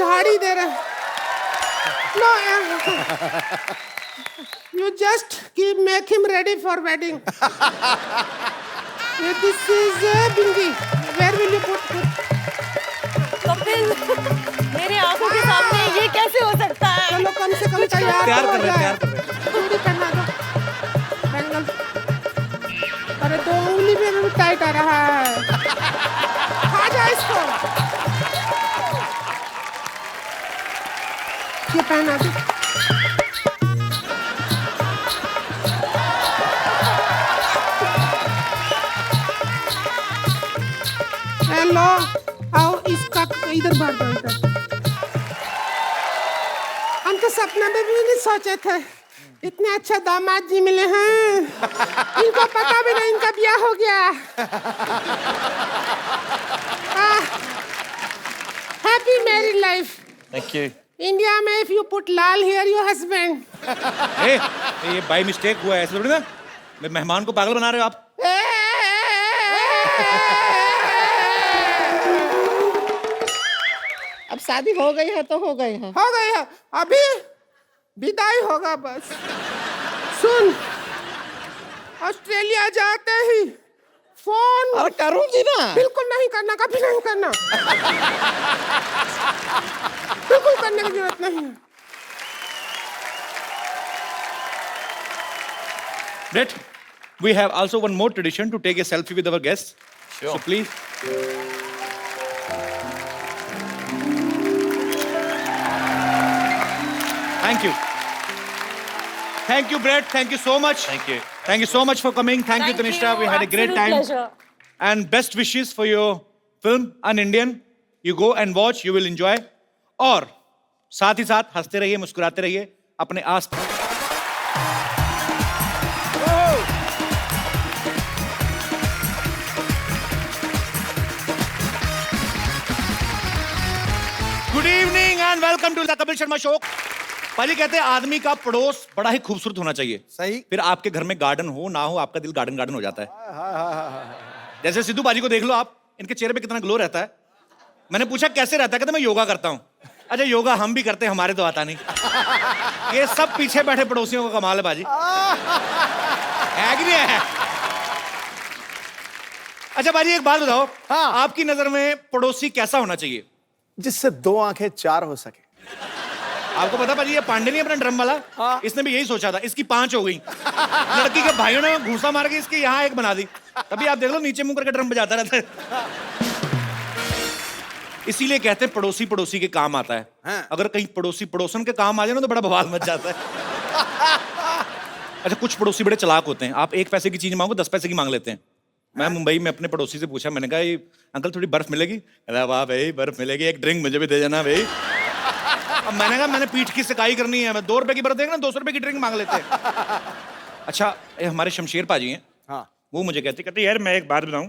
झाड़ी दे रहे. No, you just make him ready for wedding. This is Bingi. Where will you put? Kapil, मेरे आंखों के सामने ये कैसे हो सकता है? चलो कम से कम तैयार तैयार तो कर हो रहे हैं, जाए. तैयार कर रहे हैं. चूड़ी पहना दो. बैंगल. अरे 2 उंगली में भी टाइट आ रहा है. खा जा इसको. ये पहना दो. हेलो, आओ इसका इधर भर दो इधर. हम तो सपने में भी नहीं सोचे थे इतने अच्छे दामाद जी मिले हैं. इनको पता भी नहीं इनका ब्याह हो गया. Happy married life. Thank you. India में इफ यू पुट लाल हियर योर हस्बैंड. ये बाय मिस्टेक हुआ है, ऐसे थोड़ी ना. मेहमान को पागल बना रहे हो आप. अब शादी हो गई है तो हो गई है. हो गई है. अभी विदाई होगा बस. सुन, ऑस्ट्रेलिया जाते ही फोन और करूंगी ना. बिल्कुल नहीं करना, कभी नहीं करना. बिल्कुल करने की जरूरत नहीं है. Brett, we have also one more tradition to take a selfie with our guests. Sure. So please. Thank you. Thank you, Brett. Thank you so much. Thank you. Thank you so much for coming. Thank you, Tanishta. We had a great time. Pleasure. And best wishes for your film, An Indian. You go and watch. You will enjoy. और साथ ही साथ हंसते रहिए, मुस्कुराते रहिए अपने आस पास. Good evening and welcome to the Kapil Sharma show. पाजी कहते हैं आदमी का पड़ोस बड़ा ही खूबसूरत होना चाहिए. सही. फिर आपके घर में गार्डन हो ना हो, आपका दिल गार्डन गार्डन हो जाता है. जैसे सिद्धू पाजी को देख लो आप, इनके चेहरे पे कितना ग्लो रहता है. मैंने पूछा कैसे रहता है, कहते मैं योगा करता हूँ. अच्छा, योगा हम भी करते हैं, हमारे तो आता नहीं. ये सब पीछे बैठे पड़ोसियों का कमाल है बाजी. है कि नहीं है? अच्छा बाजी, एक बात बताओ. हाँ. आपकी नजर में पड़ोसी कैसा होना चाहिए? जिससे 2 आंखें 4 हो सके. आपको पता पाजी, ये पांडे नहीं अपना ड्रम वाला. हाँ. इसने भी यही सोचा था. इसकी 5 हो गई. लड़की के भाइयों ने घूसा मार के इसके यहाँ 1 बना दी. तभी आप देख लो नीचे मुंह करके ड्रम बजाता रहता है. इसीलिए कहते हैं पड़ोसी पड़ोसी के काम आता है. हाँ. अगर कहीं पड़ोसी पड़ोसन के काम आ जाए ना तो बड़ा बवाल मच जाता है. अच्छा, कुछ पड़ोसी बड़े चालाक होते हैं. आप 1 पैसे की चीज मांगो 10 पैसे की मांग लेते हैं. मैं मुंबई में अपने पड़ोसी से पूछा, मैंने कहा अंकल थोड़ी बर्फ मिलेगी? अरे वाह भाई, बर्फ मिलेगी, एक ड्रिंक मुझे भी दे देना भाई. अब मैंने कहा मैंने पीठ की सिकाई करनी है, मैं 2 रुपए की बर्फ देगा ना 200 रुपए की ड्रिंक मांग लेते हैं. अच्छा, ये हमारे शमशेर पाजी हैं. हाँ. वो मुझे कहते यार मैं एक बात बताऊं.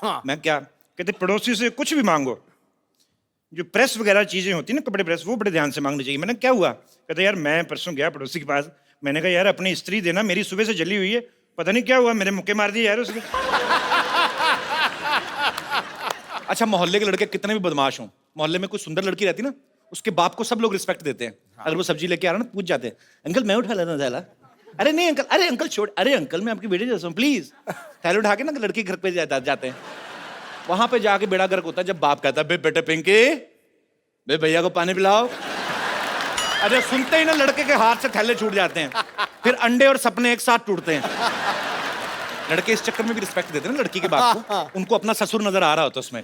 हाँ. मैं क्या? कहते पड़ोसी से कुछ भी मांगो, जो प्रेस वगैरह चीजें होती है ना, कपड़े प्रेस, वो बड़े ध्यान से मांगनी चाहिए. मैंने क्या हुआ? कहते यार मैं परसों गया पड़ोसी के पास. मैंने कहा यार अपनी स्त्री देना, मेरी सुबह से जली हुई है, पता नहीं क्या हुआ, मेरे मुक्के मार दिए यार उसने. अच्छा, मोहल्ले के लड़के कितने भी बदमाश हों, मोहल्ले में कोई सुंदर लड़की रहती ना, उसके बाप को सब लोग रिस्पेक्ट देते हैं. अगर वो सब्जी लेके आ रहा ना, पूछ जाते हैं अंकल मैं उठा लेना थैला. अरे नहीं अंकल, अरे अंकल छोड़, अरे अंकल मैं आपकी बेटे जैसा हूँ, प्लीज. थैला उठा के ना लड़की के घर पे जाते हैं. वहां पे जाके बेड़ा गर्क होता है जब बाप कहता है बेटे पिंकी, बे भैया को पानी पिलाओ. अरे सुनते ही ना लड़के के हाथ से थैले छूट जाते हैं. फिर अंडे और सपने एक साथ टूटते हैं. लड़के इस चक्कर में भी रिस्पेक्ट देते हैं ना लड़की के बाप को. उनको अपना ससुर नजर आ रहा होता है उसमें.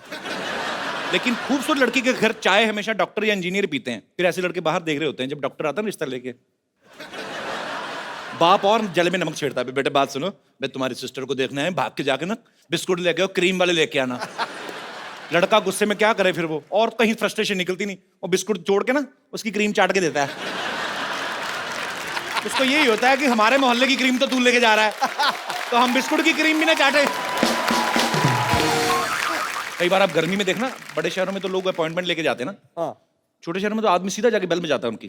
लेकिन खूबसूरत लड़की के घर चाय हमेशा डॉक्टर या इंजीनियर पीते हैं. फिर ऐसे लड़के बाहर देख रहे होते हैं जब डॉक्टर आता है रिश्ता लेके. बाप और जल में नमक छेड़ता है, बेटे बात सुनो, मैं तुम्हारी सिस्टर को देखना है, भाग के जाके ना बिस्कुट लेके आओ, क्रीम वाले लेके आना. लड़का गुस्से में क्या करे फिर वो, और कहीं फ्रस्ट्रेशन निकलती नहीं, वो बिस्कुट जोड़ के ना उसकी क्रीम चाट के देता है. उसको यही होता है कि हमारे मोहल्ले की क्रीम तो तू लेके जा रहा है, तो हम बिस्कुट की क्रीम भी ना चाटे. कई बार आप गर्मी में देखना, बड़े शहरों में तो लोग अपॉइंटमेंट लेके जाते हैं ना. हाँ. छोटे शहरों में तो आदमी सीधा जाके बेल में जाता है उनकी.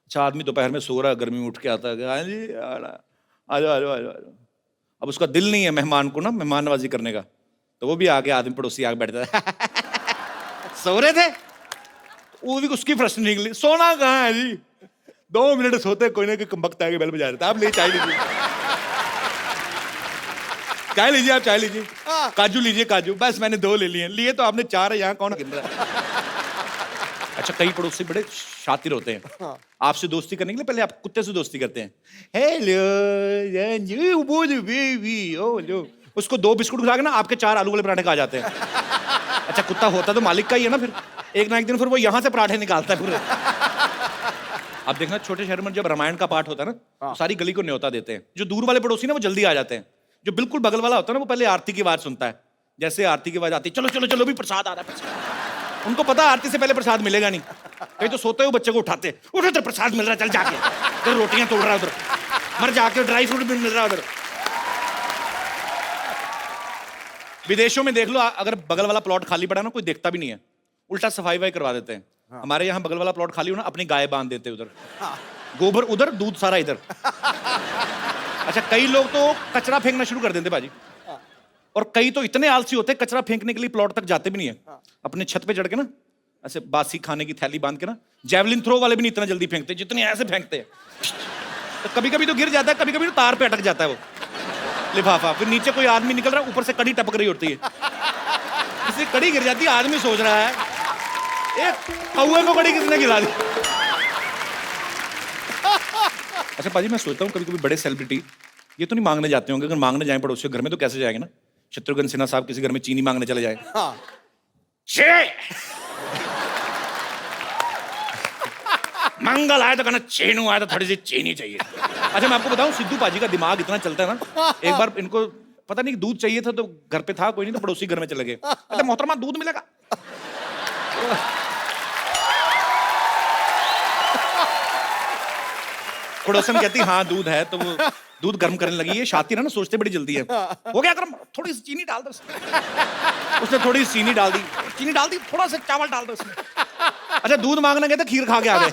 अच्छा, आदमी दोपहर में सो रहा है, गर्मी में उठ के आता है, हाँ जी आ जाओ आ जाओ आ जाओ. अब उसका दिल नहीं है मेहमान को ना मेहमान नवाजी करने का, तो वो भी आके आदमी पड़ोसी आके बैठता है. सो रहे थे वो भी उसकी प्रश्न निकली, सोना कहाँ है जी? 2 मिनट सोते कोई ना कोई कमबख्त आके बेल बजा देता, आप ले चाय लीजिए, चाय लीजिए, आप चाय लीजिए, काजू लीजिए, काजू। बस मैंने 2 ले लिए, लिए तो आपने 4 है, यहाँ कौन गिन रहा है? अच्छा, कई पड़ोसी बड़े शातिर होते हैं, आपसे दोस्ती करने के लिए पहले आप कुत्ते से दोस्ती करते हैं। हेलो बेबी, ओ लो, उसको 2 बिस्कुट खिला के ना आपके 4 आलू वाले पराठे खा जाते हैं। अच्छा, कुत्ता होता तो मालिक का ही है ना, फिर एक ना एक दिन फिर वो यहाँ से पराठे निकालता है पूरे। आप देखना छोटे शहर में जब रामायण का पाठ होता है ना, तो सारी गली को न्योता देते हैं। जो दूर वाले पड़ोसी ना वो जल्दी आ जाते हैं, जो बिल्कुल बगल वाला होता है ना वो पहले आरती की आवाज सुनता है। जैसे आरती की आवाज आती है, चलो चलो चलो भी प्रसाद आ रहा है, प्रसाद। उनको पता आरती से पहले प्रसाद मिलेगा नहीं, कहीं तो सोते हुए बच्चे को उठाते, उठो तो प्रसाद मिल रहा है, चल जाके तो रोटियां तोड़ रहा है उधर, मर जाके ड्राई फ्रूट भी मिल रहा है उधर। विदेशों में देख लो, अगर बगल वाला प्लॉट खाली पड़ा ना, कोई देखता भी नहीं है, उल्टा सफाई वाई करवा देते हैं। हमारे यहाँ बगल वाला प्लॉट खाली हो ना, अपनी गाय बांध देते उधर, गोबर उधर, दूध सारा इधर। अच्छा, कई लोग तो कचरा फेंकना शुरू कर देते बाजी, और कई तो इतने आलसी होते हैं कचरा फेंकने के लिए प्लॉट तक जाते भी नहीं है। अपने छत पे चढ़ के ना ऐसे बासी खाने की थैली बांध के ना, जैवलिन थ्रो वाले भी नहीं इतना जल्दी फेंकते जितने ऐसे फेंकते हैं। तो कभी कभी तो गिर जाता है, कभी कभी तो तार पे अटक जाता है वो लिफाफा, फिर नीचे कोई आदमी निकल रहा है, ऊपर से कड़ी टपक रही होती है, किसी कड़ी गिर जाती है, आदमी सोच रहा है एक कौवे को कड़ी किसने गिरा दी। अच्छा पाजी, मैं सोचता हूँ कभी कभी बड़े सेलिब्रिटी ये तो नहीं मांगने जाते होंगे, अगर मांगने जाए पड़ोसियों घर में तो कैसे जाएंगे ना? शत्रुघ्न सिन्हा साहब किसी घर में चीनी मांगने चले जाए, मंगल आया तो कहना चीनू आया तो थोड़ी सी चीनी चाहिए। अच्छा, मैं आपको बताऊं, सिद्धू पाजी का दिमाग इतना चलता है ना, एक बार इनको पता नहीं दूध चाहिए था, तो घर पे था कोई नहीं, तो पड़ोसी घर में चले गए, अच्छा मोहतरमा दूध मिलेगा? पड़ोसन कहती हाँ दूध है, तो वो दूध गर्म करने लगी है, शातिर है ना, सोचते बड़ी जल्दी है, हो गया गर्म, थोड़ी सी चीनी डाल दो उसने थोड़ी सी चीनी डाल दी, थोड़ा सा चावल डाल दो उसमें। अच्छा, दूध मांगने गए तो खीर खा के आ गए।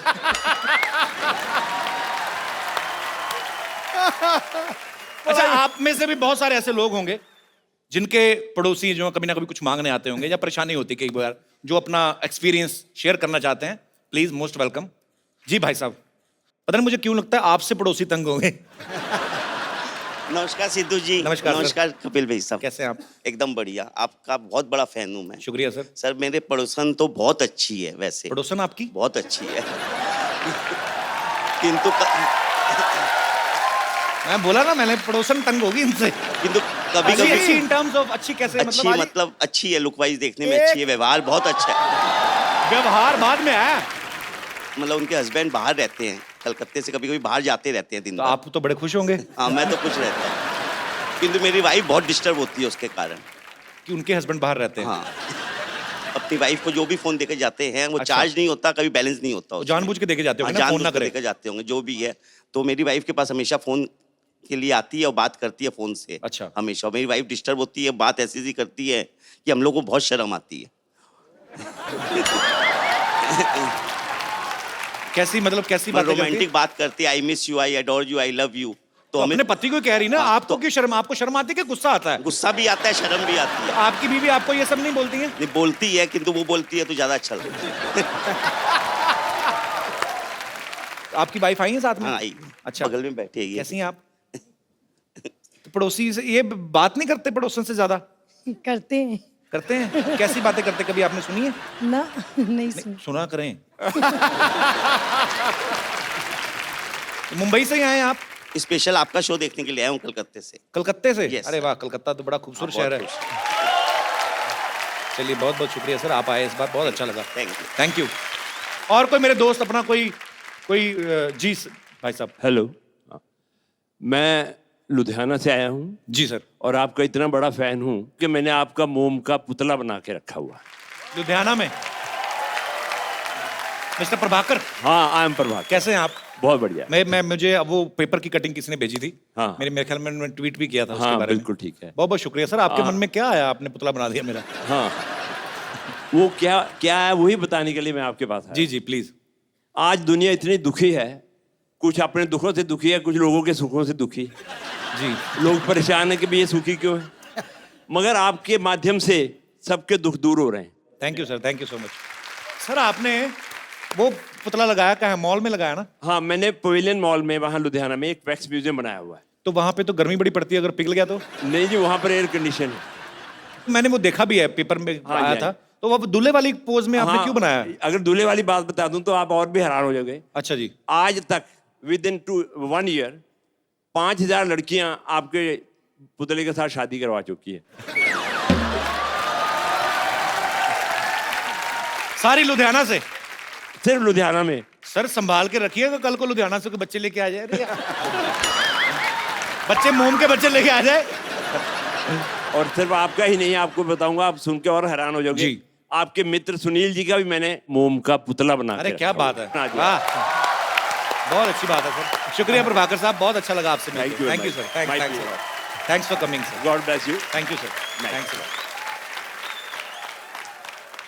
अच्छा, आप में से भी बहुत सारे ऐसे लोग होंगे जिनके पड़ोसी जो कभी ना कभी कुछ मांगने आते होंगे या परेशानी होती कई बार, जो अपना एक्सपीरियंस शेयर करना चाहते हैं, प्लीज मोस्ट वेलकम। जी भाई साहब, पता नहीं मुझे क्यों लगता है आपसे पड़ोसी तंग होंगे। नमस्कार सिद्धू जी। नमस्कार नमस्कार कपिल भाई साहब। कैसे हैं आप? एकदम बढ़िया, आपका बहुत बड़ा फैन हूँ मैं। शुक्रिया सर। सर मेरे पड़ोसन तो बहुत अच्छी है, वैसे पड़ोसन आपकी बहुत अच्छी है किंतु मैं बोला ना, मैंने पड़ोसन तंग होगी इनसे। किंतु कभी अच्छी कभी इन टर्म्स ऑफ अच्छी कैसे? अच्छी मतलब अच्छी है, लुक वाइज देखने में अच्छी है, व्यवहार बहुत अच्छा है। व्यवहार बाद में आया, मतलब उनके हस्बैंड बाहर रहते हैं, कलकत्ते से कभी कभी बाहर जाते रहते हैं दिन तो भर। आप तो बड़े खुश होंगे हाँ, मैं तो कुछ रहता हूँ, किंतु मेरी वाइफ बहुत डिस्टर्ब होती है उसके कारण। कि उनके हस्बैंड बाहर रहते हैं। हाँ, अपनी वाइफ को जो भी फोन देके जाते हैं वो अच्छा। चार्ज नहीं होता, कभी बैलेंस नहीं होता उसमें। जानबूझ के देके जाते हाँ, होंगे ना, फोन ना जानबूझ के करे। देके जाते होंगे जो भी है। तो मेरी वाइफ के पास हमेशा फोन के लिए आती है और बात करती है फोन से। अच्छा। हमेशा मेरी वाइफ डिस्टर्ब होती है, बात ऐसी सी करती है कि हम लोग को बहुत शर्म आती है। कैसी मतलब कैसी बात? रोमांटिक बात करती है, I miss you, I adore you, I love you. तो हमें अपने पति को कह रही ना, हाँ, आपको क्यों शर्म? आपको शर्म आती है कि गुस्सा आता है? गुस्सा भी आता है, शर्म भी आती है। आपकी बीवी आपको ये सब नहीं बोलती है? नहीं बोलती है, किंतु वो बोलती है तो ज्यादा अच्छा लगता है। आपकी वाइफ आई है साथ में? हाँ, आई। अच्छा, बगल में बैठी है ये। कैसी हैं आप? तो पड़ोसी से ये बात नहीं करते पड़ोसन से ज्यादा? करते हैं करते हैं। कैसी बातें करते, कभी आपने सुनी है? ना, नहीं सुन। सुना करें। मुंबई से ही आए हैं आप? स्पेशल आपका शो देखने के लिए आया हूँ कलकत्ते से। कलकत्ते से? Yes. अरे वाह, कलकत्ता तो बड़ा खूबसूरत हाँ, शहर है। बहुत चलिए, बहुत बहुत शुक्रिया सर, आप आए इस बार, बहुत अच्छा लगा। Thank you. Thank you. और कोई मेरे दोस्त अपना कोई जी भाई साहब। हेलो, मैं लुधियाना से आया हूँ जी सर। और आपका इतना बड़ा फैन हूँ कि मैंने आपका मोम का पुतला बना के रखा हुआ। लुधियाना में मिस्टर प्रभाकर? हाँ, आई एम प्रभाकर। कैसे हैं आप? बहुत बढ़िया। मैं मुझे अब वो पेपर की कटिंग किसी ने भेजी थी। हाँ। मेरे ख्याल में मैंने ट्वीट भी किया था उसके हाँ, बारे में। बिल्कुल ठीक है। बहुत बहुत शुक्रिया सर। आपके मन में क्या आया, आपने पुतला बना दिया मेरा? हाँ, वो क्या क्या है वही बताने के लिए मैं आपके पास आया। जी जी प्लीज। आज दुनिया इतनी दुखी है, कुछ अपने दुखों से दुखी है, कुछ लोगों के सुखों से दुखी। जी। लोग परेशान है कि भाई ये सुखी क्यों है, मगर आपके माध्यम से सबके दुख दूर हो रहे हैं। Thank you sir, thank you so much. Sir आपने वो पुतला लगाया कहाँ है? मॉल में लगाया ना? हाँ, मैंने पवेलियन मॉल में वहाँ लुधियाना में एक वैक्स म्यूजियम बनाया हुआ है। तो वहां पे तो गर्मी बड़ी पड़ती है, अगर पिघल गया तो? नहीं जी, वहाँ पर एयर कंडीशन है। मैंने वो देखा भी है, पेपर में हाँ आया जी, था। तो वो दूल्हे वाली पोज में आपने हाँ, क्यों बनाया? अगर दूल्हे वाली बात बता दूं तो आप और भी हैरान हो जाओगे। अच्छा जी। आज तक विद इन 1 ईयर 5000 लड़कियां आपके पुतले के साथ शादी करवा चुकी है। सारी लुधियाना से? सिर्फ लुधियाना में। सर संभाल के रखिएगा, कल को लुधियाना से कोई बच्चे लेके आ जाए। अरे बच्चे मोम के बच्चे लेके आ जाए। और सिर्फ आपका ही नहीं, आपको बताऊंगा, आप सुन के और हैरान हो जाओगे। जी। आपके मित्र सुनील जी का भी मैंने मोम का पुतला बना अरे के क्या रखा बात हुआ है, हाँ जी। वाह, बहुत अच्छी बात है सर। शुक्रिया प्रभाकर साहब, बहुत अच्छा लगा आपसे Thank मिलकर। you, thank you sir, my thanks pleasure. Thanks for coming sir. God bless you. Thank you sir, Nice. Thanks.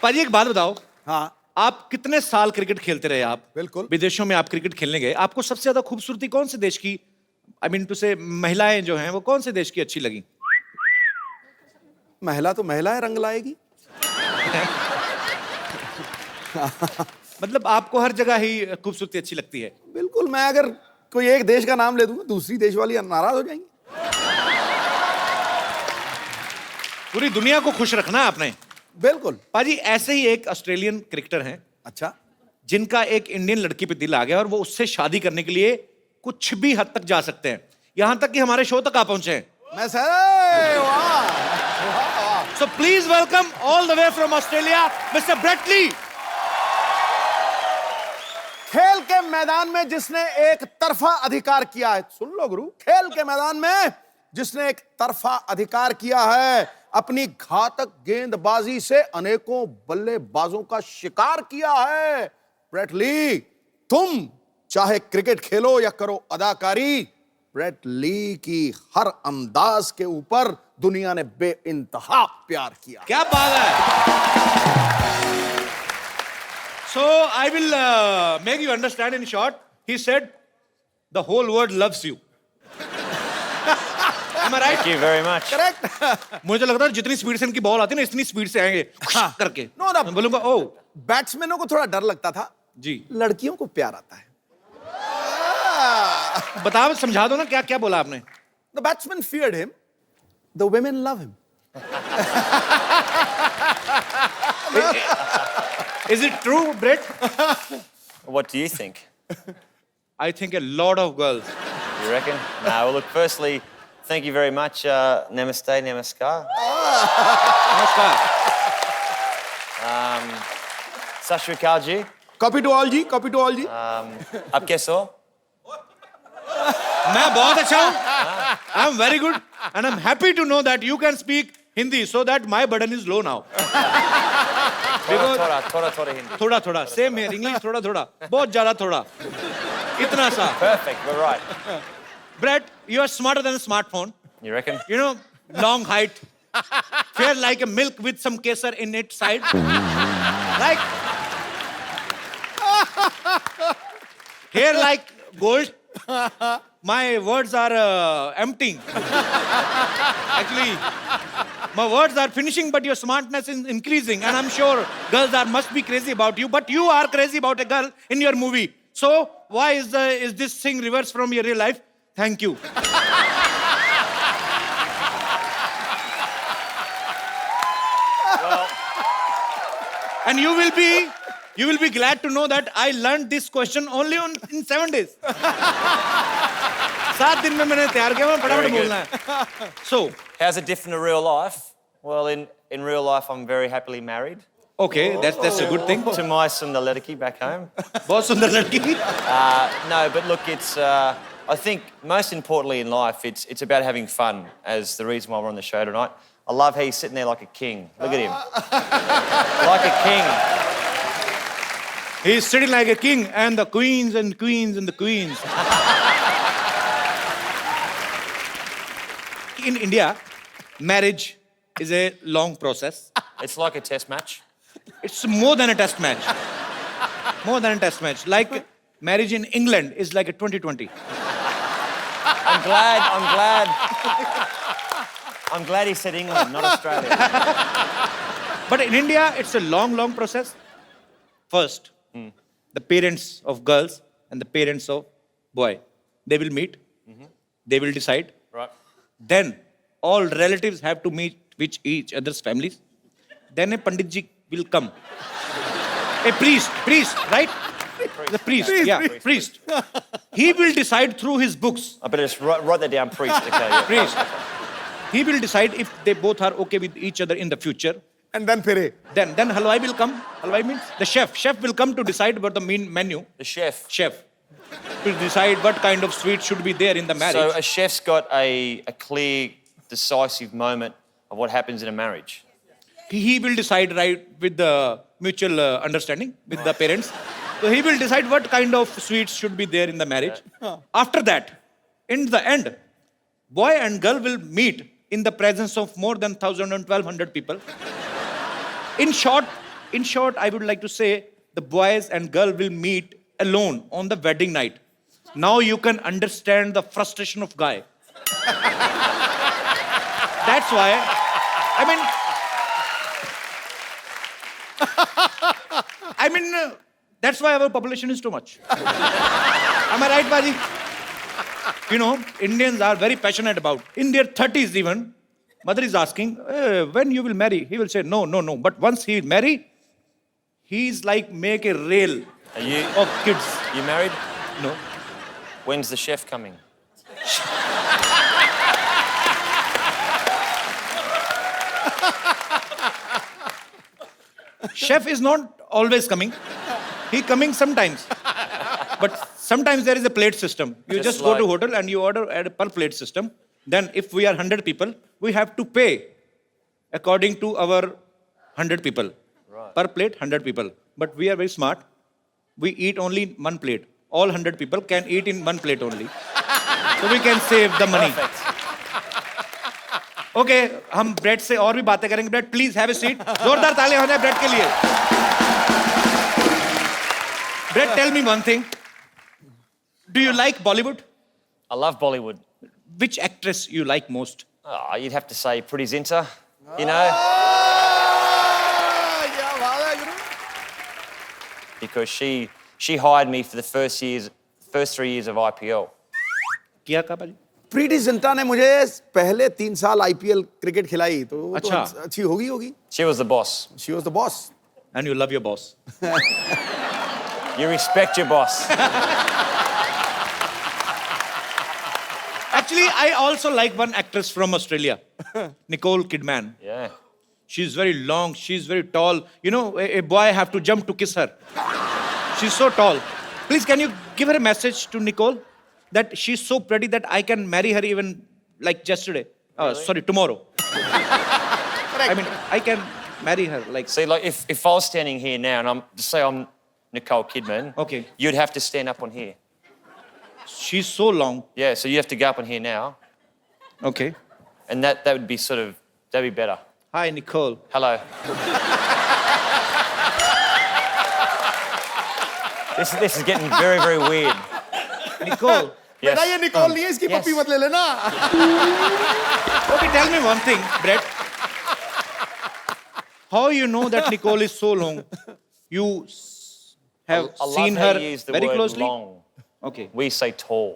पाजी एक बात बताओ, हाँ आप कितने साल क्रिकेट खेलते रहे? आप बिल्कुल। विदेशों में आप क्रिकेट खेलने गए, आपको सबसे ज्यादा खूबसूरती कौन से देश की, आई मीन टू से महिलाएं जो हैं वो कौन से देश की अच्छी लगी? महिला तो महिला है, रंग लाएगी। मतलब आपको हर जगह ही खूबसूरती अच्छी लगती है? बिल्कुल, मैं अगर कोई एक देश का नाम ले दूंगा, दूसरी देश वाली नाराज हो जाएंगी। पूरी दुनिया को खुश रखना है आपने। बिल्कुल। पाजी ऐसे ही एक ऑस्ट्रेलियन क्रिकेटर हैं अच्छा, जिनका एक इंडियन लड़की पे दिल आ गया और वो उससे शादी करने के लिए कुछ भी हद तक जा सकते हैं, यहां तक कि हमारे शो तक आ पहुंचे हैं। मैं सर, वाह। So please welcome all the way from Australia, Mr. Brett Lee. खेल के मैदान में जिसने एक तरफा अधिकार किया है, सुन लो गुरु, खेल के मैदान में जिसने एक तरफा अधिकार किया है, अपनी घातक गेंदबाजी से अनेकों बल्लेबाजों का शिकार किया है, ब्रेट ली। तुम चाहे क्रिकेट खेलो या करो अदाकारी, ब्रेट ली की हर अंदाज के ऊपर दुनिया ने बेइंतहा प्यार किया। क्या बात है। So I will make you understand in short. He said, the whole world loves you. Am I right? Thank you very much. Correct. मुझे तो लगता है जितनी स्पीड से इनकी बॉल आती है ना, इतनी स्पीड से आएंगे करके। नो ना, मैं बोलूंगा ओ बैट्समैनों को थोड़ा डर लगता था, जी। लड़कियों को प्यार आता है। बताओ, समझा दो ना, क्या क्या बोला आपने? The batsman feared him. The women love him. Is it true, Brett? What do you think? I think a lot of girls. You reckon? No, well, look, firstly, thank you very much. Namaste, namaskar. नमस्कार। Sat Shri Akal ji. Copy to all ji, copy to all ji. Aap kaise ho? मैं बहुत अच्छा हूँ। I am very good and I am happy to know that you can speak Hindi so that my burden is low now. Thora Hindi. थोड़ा थोड़ा, same here, English थोड़ा थोड़ा, बहुत ज़्यादा थोड़ा, इतना सा। Perfect, we're right. Brett, you are smarter than a smartphone. You reckon? You know, long height, fair like a milk with some kesar in its side. Like hair like gold. My words are emptying. Actually, my words are finishing, but your smartness is increasing, and I'm sure girls must be crazy about you. But you are crazy about a girl in your movie. So why is this thing reversed from your real life? Thank you. And you will be glad to know that I learned this question only in 7 days. 7 दिन में मैंने तैयार किया, मैं फटाफट बोलना है. So, How's it different to real life? Well, in real life, I'm very happily married okay, that's a good thing. to my Sundar Ledaki back home. बहुत सुंदर लड़की. No, but look, it's. I think most importantly in life, it's about having fun. As the reason why we're on the show tonight, I love how he's sitting there like a king. Look at him, like a king. He's sitting like a king, and the queens and queens and the queens. In India, marriage is a long process. It's like a test match. It's more than a test match. More than a test match. Like marriage in England is like a 2020. I'm glad he said England, not Australia. But in India, it's a long, long process. First, the parents of girls and the parents of boy. They will meet. They will decide. Right. Then all relatives have to meet with each other's families. Then a Pandit ji will come. A priest, right? The priest, priest. He will decide through his books. I better just write that down, priest. Okay, yeah. Priest. He will decide if they both are okay with each other in the future. And then फिरे. Then halwai will come. Halwai means the chef. Chef will come to decide about the main menu. The chef. Chef to decide what kind of sweet should be there in the marriage. So a chef's got a clear, decisive moment of what happens in a marriage. He will decide right with the mutual understanding with the parents. So he will decide what kind of sweets should be there in the marriage. After that, in the end, boy and girl will meet in the presence of more than 1,000 and 1,200 people. In short, I would like to say the boys and girl will meet alone on the wedding night. Now you can understand the frustration of guy. That's why, that's why our population is too much. Am I right, Baji? You know, Indians are very passionate about. In their 30s even, mother is asking, when you will marry? He will say, no. But once he marry, he's like make a rail Are you of kids. you married? No. When's the chef coming? Chef is not always coming. He coming sometimes. But sometimes there is a plate system. You just go to like- hotel and you order at a per plate system. Then if we are 100 people, we have to pay according to our 100 people. Right. Per plate, 100 people. But we are very smart. We eat only one plate. All 100 people can eat in one plate only. So we can save the money. Okay हम Brett से और भी बातें करेंगे Brett please have a seat जोरदार तालियां हो जाए ब्रेड के लिए Brett tell me one thing do you like Bollywood I love Bollywood. Which actress you like most Oh, you'd have to say Pretty Zinta, you know, क्या बात है गुरु? because she hired me for the first 3 years of IPL. किया का भाई प्रीति जिंटा ने मुझे पहले 3 साल आईपीएल क्रिकेट खिलाई तो वो तो अच्छा। अच्छी होगी She was the boss. She was the boss and you love your boss You respect your boss. Actually I also like one actress from Australia Nicole Kidman Yeah. She's very long, she's very tall. You know, a boy have to jump to kiss her. She's so tall. Please, can you give her a message to Nicole that she's so pretty that I can marry her even like yesterday? Sorry, tomorrow. I mean, I can marry her like. See, like if I was standing here now and say I'm Nicole Kidman, Okay. you'd have to stand up on here. She's so long. Yeah, so you have to go up on here now, Okay. and that would be that'd be better. Hi, Nicole. Hello. This is getting very, very weird. Nicole. Yes. बेटा ये Nicol नहीं है इसकी yes. पप्पी मत ले लेना Okay, tell me one thing, Brett. How you know that Nicole is so long? You have I love seen how her you use the very word closely? long. Okay. We say tall.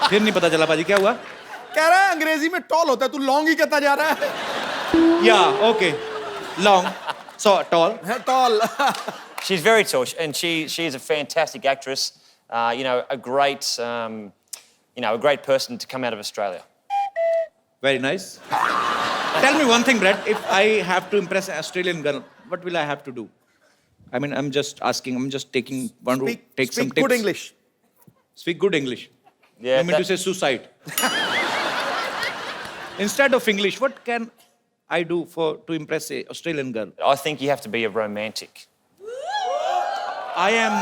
फिर नहीं पता चला पाजी क्या हुआ? कह रहा है अंग्रेजी में टॉल होता है तू लॉन्ग ही कहता जा रहा है Yeah, okay. Long. So tall. Tall She's very tall, and she is a fantastic actress. You know, a great a great person to come out of Australia. Very nice. Tell me one thing, Brett. If I have to impress an Australian girl, what will I have to do? I mean, I'm just asking. I'm just taking one route. Take some speak tips. good English Speak good English. Yeah. I mean to say suicide. Instead of English, what can I do to impress a Australian girl? I think you have to be a romantic. I am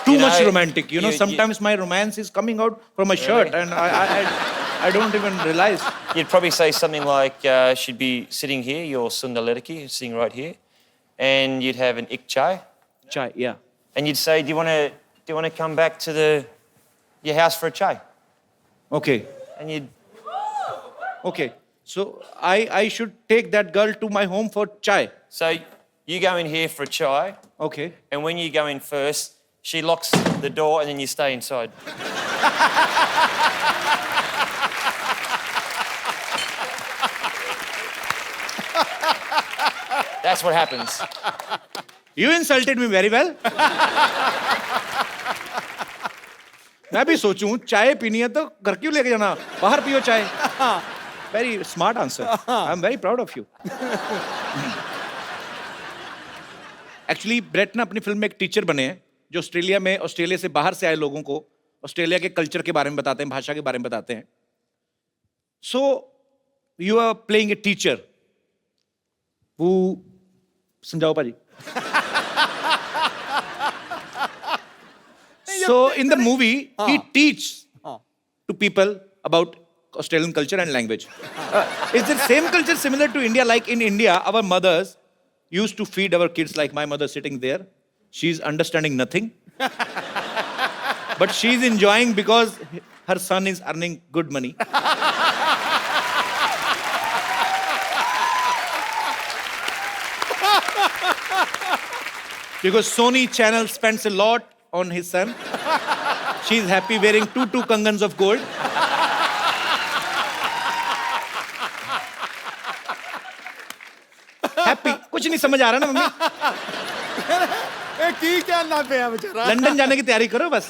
too You know, much romantic. You know, you- sometimes my romance is coming out from my shirt, and I don't even realize. You'd probably say something like, she'd be sitting here, your Sundar Ledaki, sitting right here, and you'd have an ik chai, Chai, yeah. and you'd say, do you want to come back to your house for a chai? Okay. And you'd Okay. So I should take that girl to my home for chai. so You go in here for a chai, Okay. and when you go in first, she locks the door and then you stay inside. That's what happens. You insulted me very well. मैं भी सोचूं चाय पीनी है तो घर क्यों लेके जाना, बाहर पियो चाय. Very smart answer. I'm very proud of you. Actually, Brett ना अपनी फिल्म में एक टीचर बने हैं जो ऑस्ट्रेलिया से बाहर से आए लोगों को ऑस्ट्रेलिया के कल्चर के बारे में बताते हैं, भाषा के बारे में बताते हैं. So you are playing a teacher who समझाओ पाजी. So in the movie, he teaches to people about Australian culture and language. Is the same culture similar to India? Like in India, our mothers used to feed our kids like my mother sitting there. She's understanding nothing. But she's enjoying because her son is earning good money. Because Sony Channel spends a lot on his son. She's happy wearing two kangans of gold. Happy. कुछ नहीं समझ आ रहा ना mummy. ए की क्या ना पे है बेचारा. लंदन जाने की तैयारी करो बस.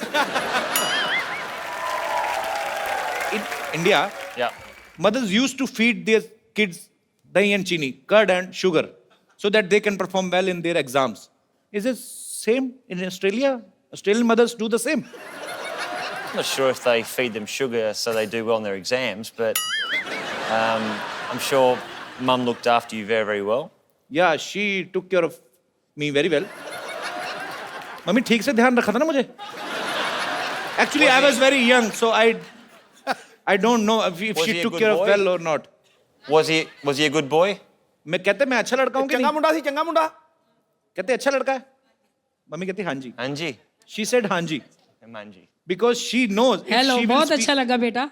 In India, Yeah. mothers used to feed their kids dahi and chini, curd and sugar, so that they can perform well in their exams. Is it same in Australia? Australian mothers do the same. I'm not sure if they feed them sugar so they do well in their exams, but I'm sure Mum looked after you very, very well. Yeah, she took care of me very well. Mummy ठीक से ध्यान रखा था ना मुझे. Actually, I was very young, so I don't know if Was she he a took good care of boy? well or not. Was he a good boy? मैं कहते मैं अच्छा लड़का हूँ कि चंगा नहीं? मुंडा सी चंगा मुंडा. कहते अच्छा लड़का है. मम्मी कहती हाँ जी. Anji? She said हाँ जी Manji. because she knows. if hello, she will बहुत speak- अच्छा लगा बेटा.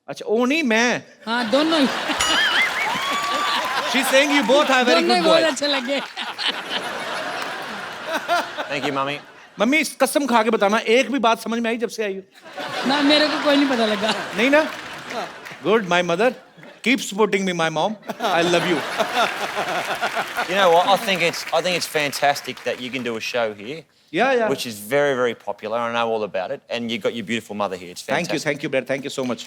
अच्छा वो नहीं मैं. हाँ दोनों ही She's saying you both are very दोनों ही good बहुत boys. अच्छे लगे. Thank you, Mummy. मम्मी इस कसम खा के बताना एक भी बात समझ में आई जब से आई हो? ना मेरे को कोई नहीं पता लगा. नहीं ना? Good, my mother. Keep supporting me, my mom. I love you. You know what? I think it's fantastic that you can do a show here, Yeah. which is very, very popular. I know all about it, and you've got your beautiful mother here. It's fantastic. Thank you, Brad. Thank you so much.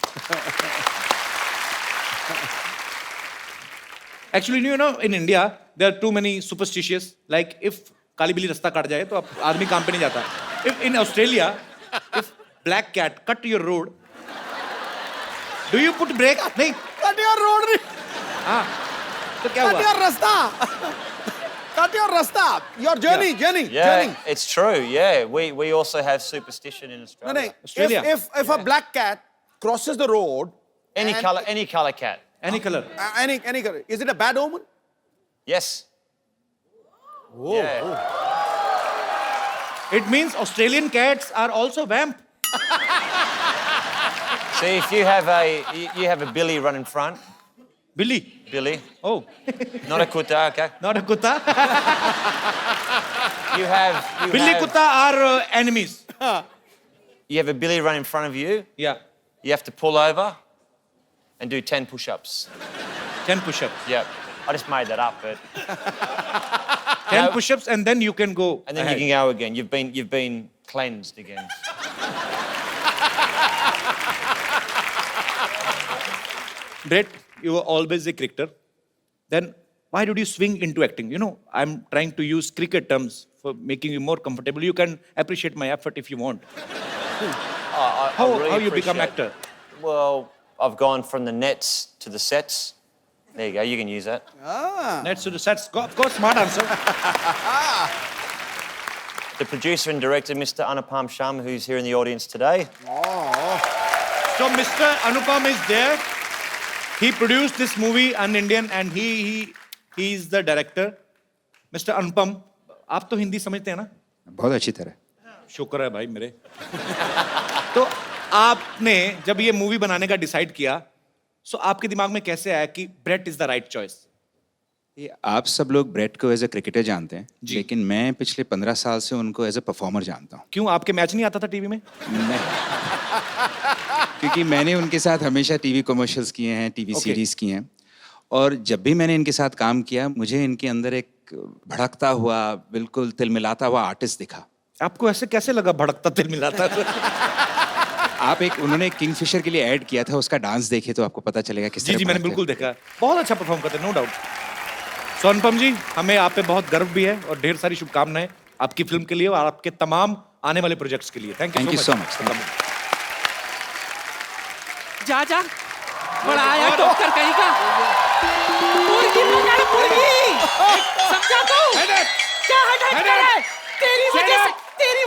Actually, you know, in India, there are too many superstitious. Like, if काली बिल्ली रास्ता काट जाए तो अब आदमी काम पे नहीं जाता. If in Australia, if black cat cut your road, do you put brake? नहीं. Cut your road. हाँ. तो क्या Cut हुआ? your rasta. Cut your rasta. Your journey. Yeah, it's true. Yeah, we also have superstition in No, Australia. no. Australia. If a black cat crosses the road, Any color cat. Any color. any color, is it a bad omen? Yes. Oh. Yeah. It means Australian cats are also vamp. See, if you have a Billy run in front, Billy. Billy, Oh, not a kutta, okay? not a kutta. You have Billy kutta are enemies. you have a Billy run in front of you. Yeah. You have to pull over and do 10 push-ups. 10 push-ups. Yep. I just made that up, but 10 No. push-ups and then you can go. and then ahead. you can go again. You've been cleansed again. Brett, you were always a cricketer. Then why did you swing into acting? You know, I'm trying to use cricket terms for making you more comfortable. You can appreciate my effort if you want. I How really you become appreciate- actor? Well, I've gone from the nets to the sets. There you go. You can use that. Let's do the sets. Of course, smart answer. The producer and director, Mr. Anupam Sharma, who's here in the audience today. So Mr. Anupam is there. He produced this movie, An Indian, and he is the director. Mr. Anupam, आप तो हिंदी समझते हैं ना? बहुत अच्छी तरह. शुक्र है भाई मेरे. तो आपने जब ये मूवी बनाने का डिसाइड किया, सो आपके दिमाग में कैसे आया कि Brett is the right choice? ये आप सब लोग ब्रेट को एज ए क्रिकेटर जानते हैं, लेकिन मैं पिछले 15 साल से उनको एज ए परफॉर्मर जानता हूँ। क्यों, आपके मैच नहीं आता था टीवी में? नहीं, क्योंकि मैंने उनके साथ हमेशा टीवी कमर्शियल्स किए हैं, टीवी Okay. सीरीज किए हैं, और जब भी मैंने इनके साथ काम किया मुझे इनके अंदर एक भड़कता हुआ, बिल्कुल तिलमिलाता हुआ आर्टिस्ट दिखा। आपको ऐसे कैसे लगा भड़कता तिल मिलाता? आप उन्होंने किंगफिशर के लिए ऐड किया था, उसका डांस देखिए तो आपको पता चलेगा किस जी तरह जी, मैंने भड़कते बिल्कुल देखा। बहुत अच्छा परफॉर्म करते हैं, नो डाउट। सो अनुपम जी, हमें आप पे बहुत गर्व भी है और ढेर सारी शुभकामनाएं आपकी फिल्म के लिए और आपके तमाम आने वाले प्रोजेक्ट्स के लिए। Thank you so much. जा जा, बड़ा आया डॉक्टर कहीं का। मुर्गी मंगा है, मुर्गी। समझा तू? क्या हेडेक है? तेरी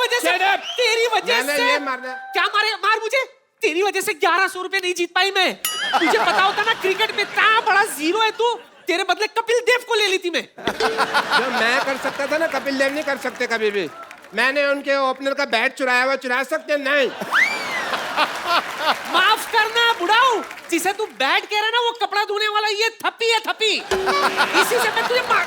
वजह से ये मारना। क्या मार मुझे? तेरी वजह से 1100 रुपए नहीं जीत पाई मैं। तुझे पता होता ना क्रिकेट में इतना बड़ा जीरो है तू, तेरे बदले कपिल देव को ले ली थी मैं। जो मैं कर सकता था ना, कपिल देव नहीं कर सकते कभी भी। मैंने उनके ओपनर का बैट चुराया हुआ, चुरा सकते नहीं। माफ करना बुढ़ाऊ, जिसे तू बैट कह रहा है ना, वो कपड़ा धोने वाला ये थप्पी है, थप्पी। इसी से मैं तुझे मार।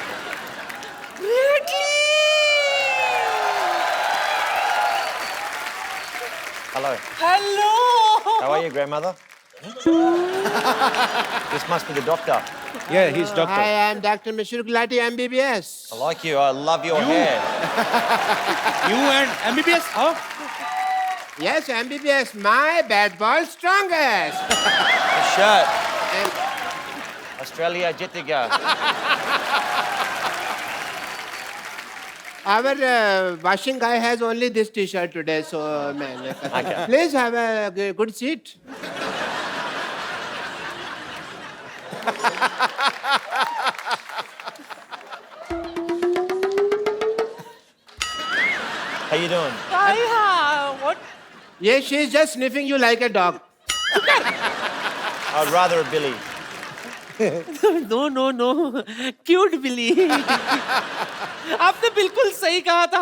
Hello. Hello. How are you, grandmother? This must be the doctor. Yeah, he's doctor. I am Dr. Mishra Gulati, MBBS. I like you. I love your hair. You and MBBS? Huh? Yes, MBBS, my bat ball strongest. The shirt. And Australia Jitiga. our washing guy has only this T-shirt today, so man, Okay. please have a good seat. How you doing? What? Yes, she's just sniffing you like a dog. I'd rather a Billy. No no no, cute Billy. आपने बिल्कुल सही कहा था,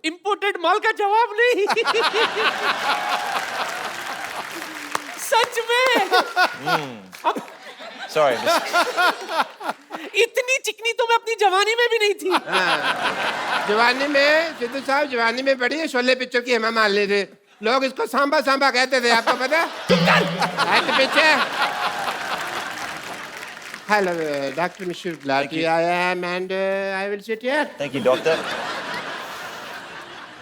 imported माल का जवाब नहीं। सच में। Sorry. इतनी चिकनी तो मैं अपनी जवानी में भी नहीं थी। जवानी में सिद्धू साहब, जवानी में बड़ी है, शोले पिक्चर की हेमा मालिनी थे। लोग इसको सांबा सांबा कहते थे, आपको पता है? पीछे। Hello, Dr. Mishra Gulati. I am, and I will sit here. Thank you, doctor.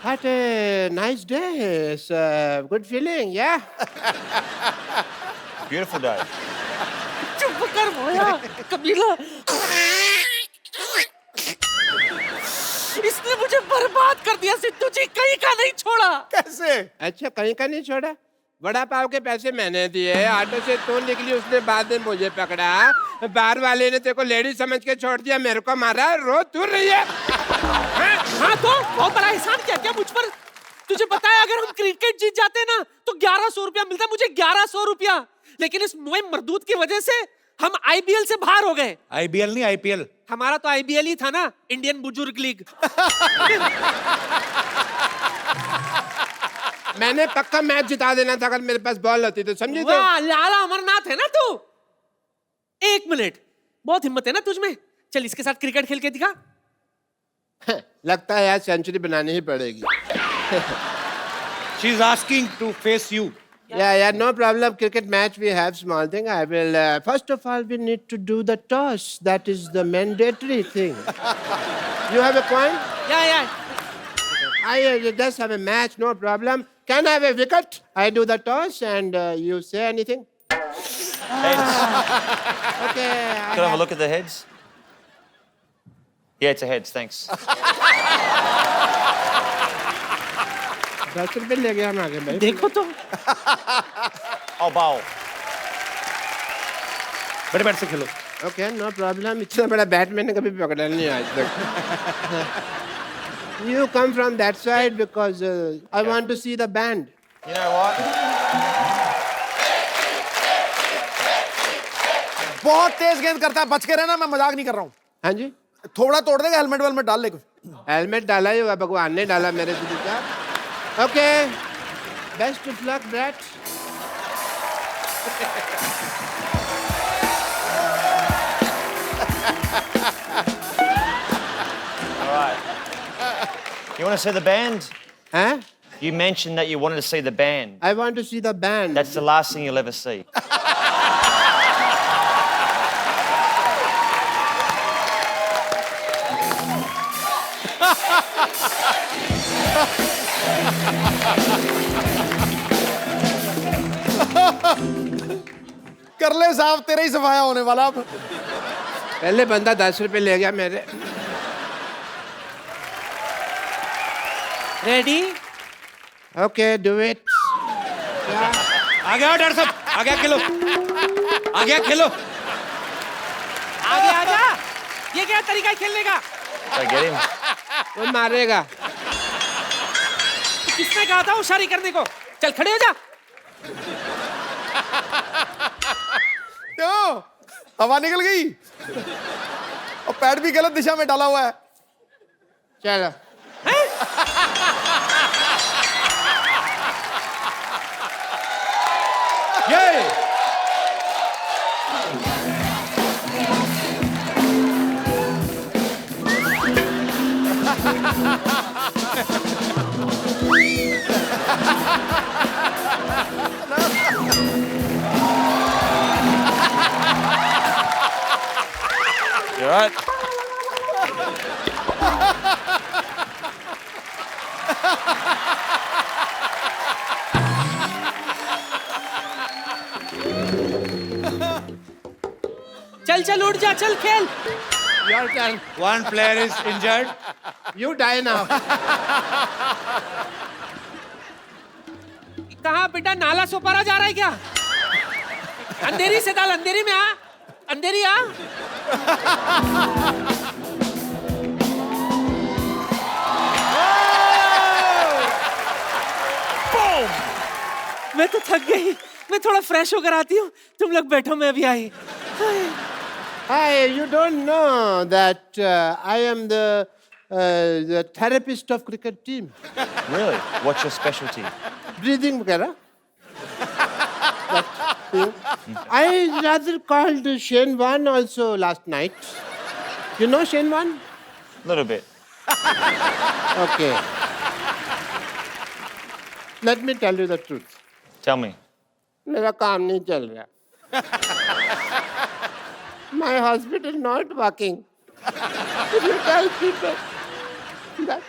What a nice day. It's a good feeling, yeah? Beautiful day. चुप कर भोया, कबीला। इसने मुझे बर्बाद कर दिया सिद्धू जी, कहीं का नहीं छोड़ा। कैसे? अच्छा, कहीं का नहीं छोड़ा? बड़ा पाव के पैसे मैंने दिए, ऑटो से तू निकली, उसने बाद में मुझे पकड़ा, बार वाले ने तेरे को लेडी समझ के छोड़ दिया, मेरे को मारा, रो तू रही है। हाँ तो बहुत बड़ा एहसान किया क्या मुझ पर? तुझे पता है अगर हम क्रिकेट जीत जाते ना तो 1100 रुपया मिलता, मुझे 1100 रुपया। लेकिन इस मोए मरदूत की वजह से हम आईबीएल से बाहर हो गए। आईबीएल नहीं, आईपीएल। हमारा तो आईबीएल ही था ना, इंडियन बुजुर्ग लीग। मैंने पक्का मैच जिता देना था अगर मेरे पास बॉल होती तो, समझी? तो वाह, लाला अमरनाथ है ना तू। एक मिनट, बहुत हिम्मत है ना तुझमें। चल इसके साथ क्रिकेट खेल के दिखा। लगता है यार सेंचुरी बनानी ही पड़ेगी। She is asking to face you. Yeah, no problem. Cricket match, we have small thing. I will, first of all, we need to do the toss. That is the mandatory thing. You have a point? Yeah. I just have a match, no problem. Can I have a wicket? I do the toss and you say anything? Heads. Okay. Can I have a look at the heads? Yeah, it's a heads, thanks. 10 रुपए ले गया हम आगे भाई। देखो तो I'll bowl. बड़े bat से खेलो। Okay, no problem. इतना बड़ा बैट मैंने कभी पकड़ा नहीं आज तक। You come from that side because I want to see the band. You know what? बहुत तेज गेंद करता है, बच के रहना, मैं मजाक नहीं कर रहा हूँ। हाँ जी? थोड़ा तोड़ देगा, हेलमेट वेलमेट डाल ले कुछ। हेलमेट डाला ही हुआ, भगवान ने डाला मेरे सिद्धू का। Okay, best of luck brat. You want to see the band? Huh? You mentioned that you wanted to see the band. I want to see the band. That's the last thing you'll ever see. कर ले साहब, तेरा ही सफाया होने वाला अब। पहले बंदा 10 रुपए ले गया मेरे। रेडी? Okay, do it. आ गया डॉक्टर साहब, आ गया खेलो, आ गया खेलो। आगे आजा। ये क्या तरीका है खेलने का? So get him. वो मारेगा। किसने कहा था होशियारी करने को? चल खड़े हो जा। क्यों? हवा निकल गई और पैड भी गलत दिशा में डाला हुआ है। चलो। ये You all right? चल चल उठ जा, चल खेल। Your turn. one player is injured. You die now. कहाँ बेटा, नाला सोपारा जा रहा है क्या? अंधेरी से डाल, अंधेरी में आ, अंधेरी आ। मैं तो थक गई, मैं थोड़ा फ्रेश होकर आती हूँ, तुम लोग बैठो, मैं अभी आई। Hi, you don't know that I am the therapist of cricket team. Really? What's your specialty? Breathing वगैरह. I rather called Shane Warne also last night. You know Shane Warne? A little bit. Okay. Let me tell you the truth. Tell me. मेरा काम नहीं चल रहा. My hospital not working. If you tell people that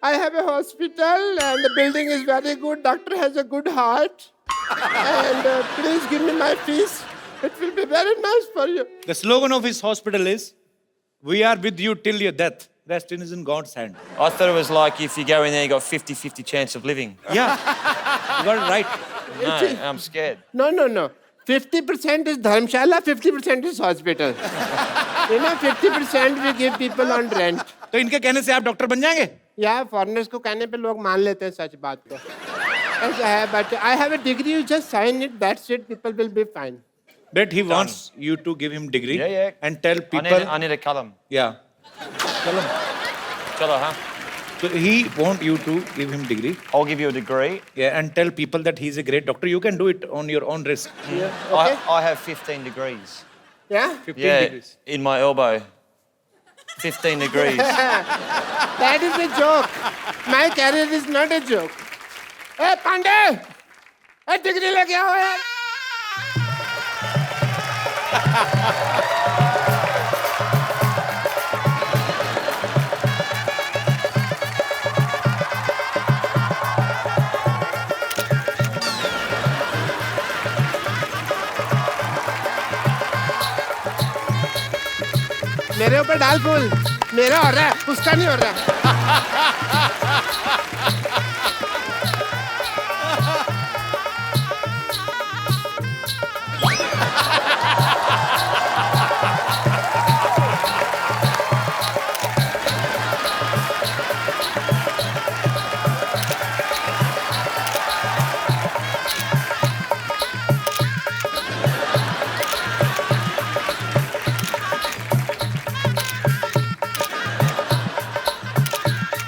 I have a hospital and the building is very good, doctor has a good heart, and please give me my fees. It will be very nice for you. The slogan of his hospital is, "We are with you till your death. Rest is in God's hand." I thought it was like if you go in there, you got 50-50 chance of living. Yeah, you got it right. No, I'm scared. No. 50% is dharmshala, 50% is hospital. You know, 50% we give people on rent. तो इनके कहने से आप doctor बन जाएंगे? या foreigners को कहने पे लोग मान लेते हैं सच बात को. ऐसा है, but I have a degree, you just sign it, that's it, people will be fine. But he wants you to give him degree Yeah. and tell people. I need a column. Yeah. Chalo, huh? So he want you to give him degree. I'll give you a degree. Yeah, and tell people that he's a great doctor. You can do it on your own risk. Okay? I have 15 degrees. Yeah? 15 degrees. In my elbow. 15 degrees. That is a joke. My career is not a joke. Hey, Pandey! Hey, degree लेके आओ यार. मेरे ऊपर डाल फूल. मेरा हो रहा है, उसका नहीं हो रहा.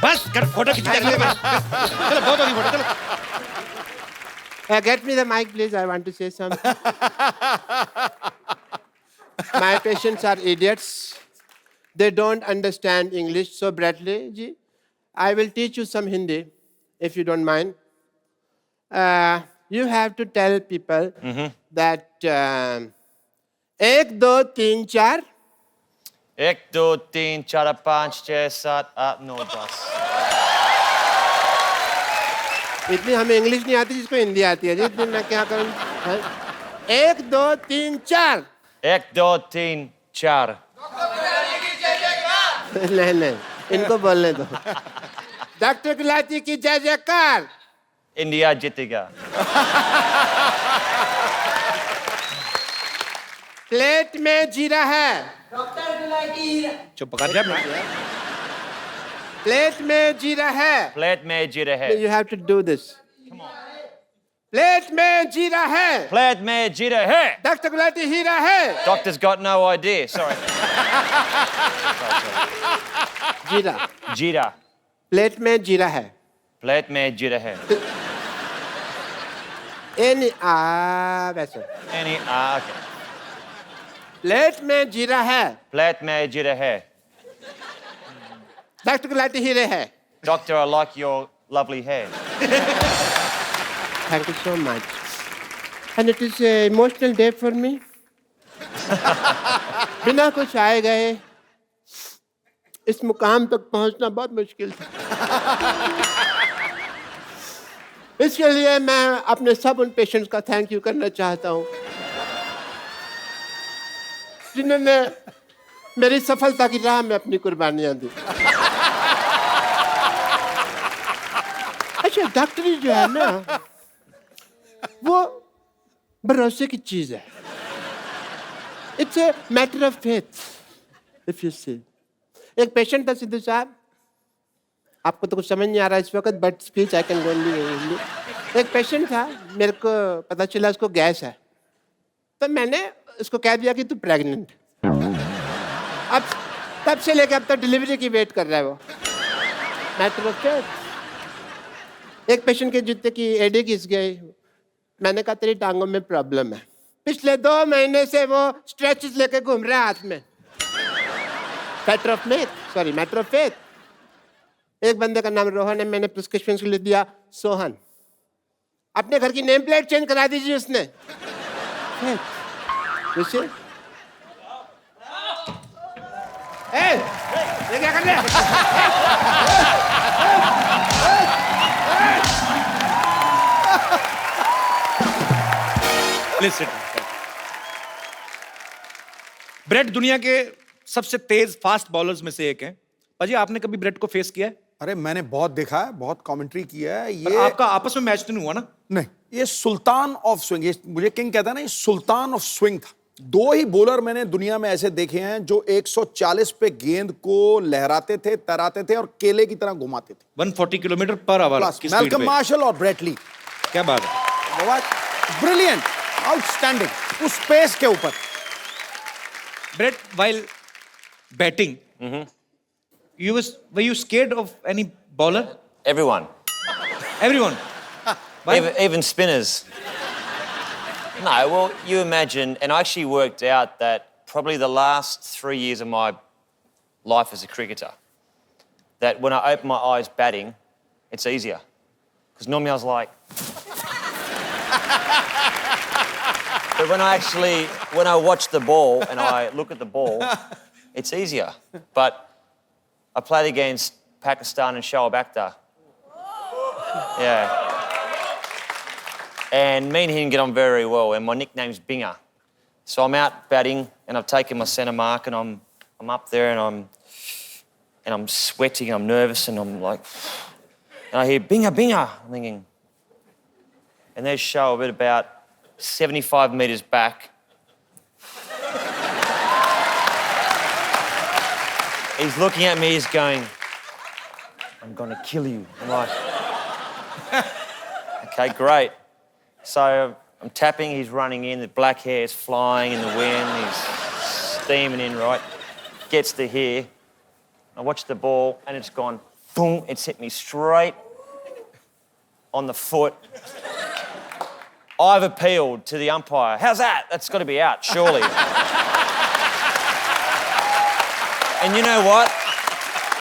बस कर फोटो खींच चलो बहुत होगी फोटो चलो. Get me the mic, please. I want to say something. My patients are idiots. They don't understand English. So, Bradley ji, I will teach you some Hindi, if you don't mind. You have to tell people that 1, 2, 3, 4. 1, 2, 3, 4, 5, 6, 7, 8, 9, 10. इतनी हमें English नहीं आती जिसको हिंदी आती है जी, इतनी मैं क्या करूं? 1, 2, 3, 4. 1, 2, 3, 4. नहीं, इनको बोलने दो. डॉक्टर गुलाटी की जय जयकार. India जीतेगा. प्लेट में जीरा है. चुप कर जा अपना। प्लेट में जीरा है. प्लेट में जीरा है. You have to do this. Plate में जीरा है. प्लेट में जीरा है. डॉक्टर गुलाटी हीरा है. Doctor's got no idea. Sorry. जीरा. जीरा. प्लेट में जीरा है. प्लेट में जीरा है. वैसे. Okay. प्लेट में जीरा है. प्लेट में जीरा है. डॉक्टर गुलाटी हीरे है. Doctor, I like your lovely hair. Thank you so much. And it is an emotional day for me. बिना कुछ आए गए इस मुकाम तक पहुंचना बहुत मुश्किल था. इसके लिए मैं अपने सब उन पेशेंट्स का थैंक यू करना चाहता हूं जिन्होंने मेरी सफलता की राह में अपनी कुर्बानियां दी. अच्छा, डॉक्टरी जो है ना वो भरोसे की चीज है. It's a matter of faith. If you see, एक पेशेंट था सिद्धू साहब, आपको तो कुछ समझ नहीं आ रहा इस वक्त, but speech I can only. एक पेशेंट था, मेरे को पता चला उसको गैस है, तो मैंने उसको कह दिया कि तू प्रेग्नेंट. अब तब से लेकर अब तक डिलीवरी की वेट कर रहा है वो. Matter of faith. एक पेशेंट के जूते की एडी घिस गई. मैंने कहा तेरी टांगों में प्रॉब्लम है. पिछले 2 महीने से वो स्ट्रेचेस लेके घूम रहा है हाथ में. Matter of faith. एक बंदे का नाम रोहन है, मैंने प्रिस्क्रिप्शन के लिए दिया सोहन. अपने घर की नेम प्लेट चेंज करा दीजिए उसने. ये क्या कर रहे हैं? ब्रेट दुनिया के सबसे तेज फास्ट बॉलर्स में से एक है. पाजी, आपने कभी ब्रेट को फेस किया है? अरे मैंने बहुत देखा है, बहुत कमेंट्री किया है. पर ये आपका आपस में मैच तो नहीं हुआ ना? नहीं, ये सुल्तान ऑफ स्विंग, ये मुझे किंग कहता है ना, ये सुल्तान ऑफ स्विंग था. 2 ही बॉलर मैंने दुनिया में ऐसे देखे हैं जो 140 पे गेंद को लहराते थे, तैराते थे और केले की तरह घुमाते थे. 140 kilometre per hour. Malcolm martial और ब्रेट ली. क्या बात है. ब्रिलियंट, आउटस्टैंडिंग, उस पेस के ऊपर. Brett, while batting, were you scared of any bowler? Everyone. Everyone. Why? Even spinners. No, well, you imagine, and I actually worked out that probably the last 3 years of my life as a cricketer, that when I open my eyes batting, it's easier. Because normally I was like... But when I watch the ball and I look at the ball, it's easier. But I played against Pakistan and Shoaib Akhtar. Yeah. And me and him get on very well, and my nickname's Binger. So I'm out batting, and I've taken my centre mark, and I'm up there, and I'm sweating, and I'm nervous, and I'm like, and I hear Binger, Binger. I'm thinking, and there's Shoaib at about 75 metres back. He's looking at me, he's going, I'm gonna kill you. I'm like, okay, great. So I'm tapping, he's running in, the black hair is flying in the wind, he's steaming in, right? Gets to here. I watch the ball and it's gone, boom, it's hit me straight on the foot. I've appealed to the umpire. How's that? That's got to be out, surely. And you know what?